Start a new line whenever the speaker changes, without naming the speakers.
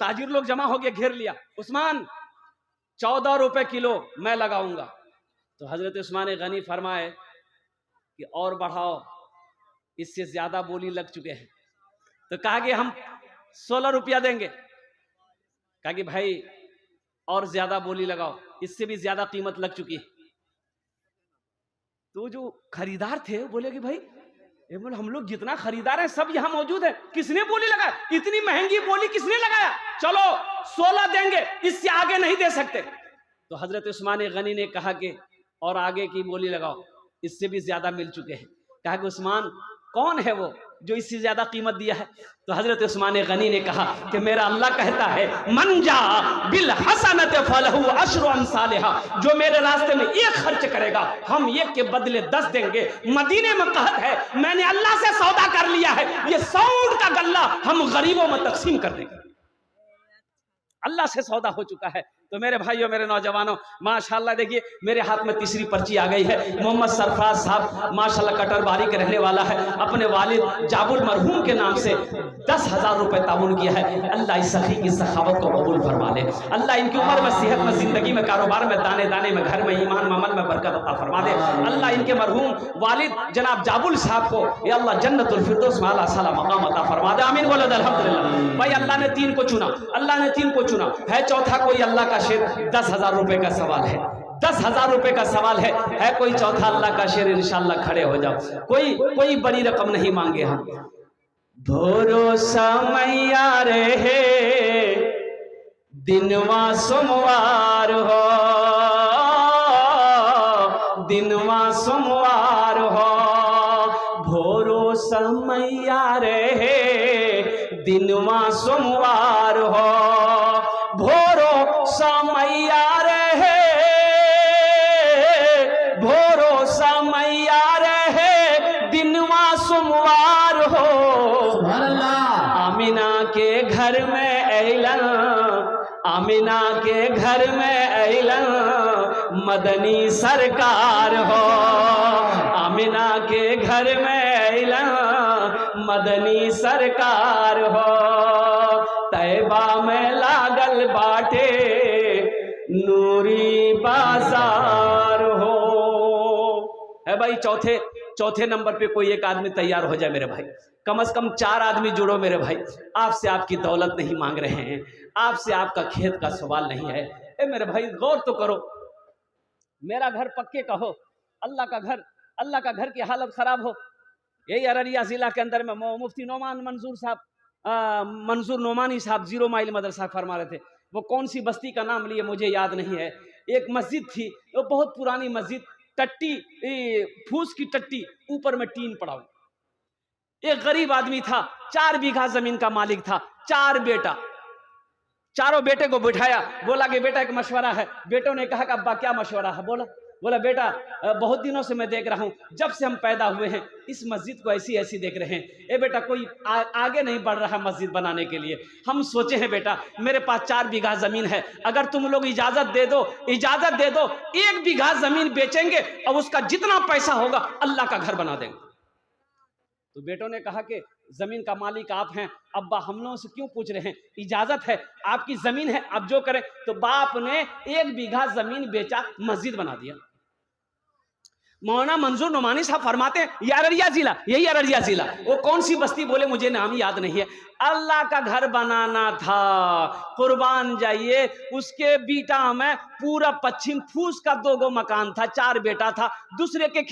ताजिर लोग जमा हो गए, घेर लिया। उस्मान 14 रुपए किलो मैं लगाऊंगा। तो हजरत उस्मान गनी फरमाए कि और बढ़ाओ, इससे ज्यादा बोली लग चुके हैं। तो कहा कि हम 16 रुपया देंगे। कहा कि भाई और ज्यादा बोली लगाओ, इससे भी ज्यादा कीमत लग चुकी है। तो जो खरीदार थे बोले कि भाई बोले हम लोग जितना खरीदार हैं सब यहाँ मौजूद है, किसने बोली लगाया? इतनी महंगी बोली किसने लगाया? चलो 16 देंगे, इससे आगे नहीं दे सकते। तो हजरत उस्मान गनी ने कहा कि और आगे की बोली लगाओ, इससे भी ज्यादा मिल चुके हैं। कहा कि उस्मान कौन है वो जो इससे ज्यादा कीमत दिया है? तो हजरत उस्मान गनी ने कहा कि मेरा अल्लाह कहता है मन जा बिल हसनत फलहु अशरु अमसालिहा, जो मेरे रास्ते में एक खर्च करेगा हम एक के बदले 10 देंगे। मदीने में कहत है मैंने अल्लाह से सौदा कर लिया है, ये 100 ऊंट का गल्ला हम गरीबों में तकसीम कर देंगे। अल्लाह से सौदा हो चुका है। तो मेरे भाइयों, मेरे नौजवानों, माशाल्लाह देखिए मेरे हाथ में तीसरी पर्ची आ गई है। मोहम्मद सरफराज साहब माशाल्लाह कटरबारी के रहने वाला है, अपने वालिद जाबुल मरहूम के नाम से 10,000 रुपए ताउन किया है। अल्लाह इस सखी की सखावत को कबूल फरमा ले। अल्लाह इनकी उम्र में, सेहत में, जिंदगी में, कारोबार में, दाने दाने में, घर में, ईमान में, अमल में बरकत अता फरमा दे। अल्लाह इनके मरहूम वालिद जनाब जाबुल साहब को या अल्लाह जन्नतुल फिरदौस में आला साला मकाम अता फरमा दे। आमीन बोलो अल्हम्दुलिल्लाह। भाई अल्लाह ने 3 को चुना, अल्लाह ने 3 को चुना है। चौथा कोई अल्लाह का शेर, 10,000 रुपए का सवाल है, 10,000 रुपए का सवाल है कोई चौथा अल्लाह का शेर? इंशाअल्लाह खड़े हो जाओ। कोई बड़ी रकम नहीं मांगे हम। भरोसा मैया रहे दिनवा सोमवार हो, दिनवा सोमवार हो, भरोसा मैया रहे दिनवा सोमवार हो, भरोसा मैया रहे, भरोसा मैया रहे दिनवा सोमवार हो। आमिना के घर में ऐलन, आमिना के घर में ऐलन मदनी सरकार हो, आमिना के घर में ऐलन मदनी सरकार हो। तैबा में लागल बाटे नूरी बाजार हो। है भाई चौथे नंबर पे कोई एक आदमी तैयार हो जाए मेरे भाई, कम से कम 4 आदमी जुड़ो मेरे भाई। आपसे आपकी दौलत नहीं मांग रहे हैं, आपसे आपका खेत का सवाल नहीं है। ए मेरे भाई गौर तो करो, मेरा घर पक्के का हो, अल्लाह का घर की हालत खराब हो। यही अररिया जिला के अंदर में मुफ्ती नोमान मंजूर साहब, मंजूर नोमानी साहब 0 माइल मदरसा फरमा रहे थे। वो कौन सी बस्ती का नाम लिए मुझे याद नहीं है। एक मस्जिद थी, वो बहुत पुरानी मस्जिद, टट्टी, फूस की टट्टी, ऊपर में टीन पड़ा हुआ। एक गरीब आदमी था, 4 बीघा जमीन का मालिक था, 4 बेटा। चारों बेटे को बिठाया, बोला कि बेटा एक मशवरा है। बेटों ने कहा कि अब्बा क्या मशवरा है? बोला बेटा बहुत दिनों से मैं देख रहा हूँ, जब से हम पैदा हुए हैं इस मस्जिद को ऐसी ऐसी देख रहे हैं। ए बेटा कोई आगे नहीं बढ़ रहा मस्जिद बनाने के लिए। हम सोचे हैं बेटा मेरे पास 4 बीघा जमीन है, अगर तुम लोग इजाजत दे दो 1 बीघा जमीन बेचेंगे और उसका जितना पैसा होगा अल्लाह का घर बना देंगे। तो बेटों ने कहा कि जमीन का मालिक आप हैं अब्बा, हम लोगों से क्यों पूछ रहे हैं, इजाजत है, आपकी जमीन है, आप जो करें। तो बाप ने 1 बीघा जमीन बेचा, मस्जिद बना दिया। मौलाना मंजूर नोमानी साहब फरमाते हैं ये अररिया जिला, यही अररिया जिला, वो कौन सी बस्ती बोले मुझे नाम याद नहीं है। अल्लाह का घर बनाना था, कुर्बान जाइए। उसके बीटा में पूरा पश्चिम फूस का 2 गो मकान था, 4 बेटा था, दूसरे के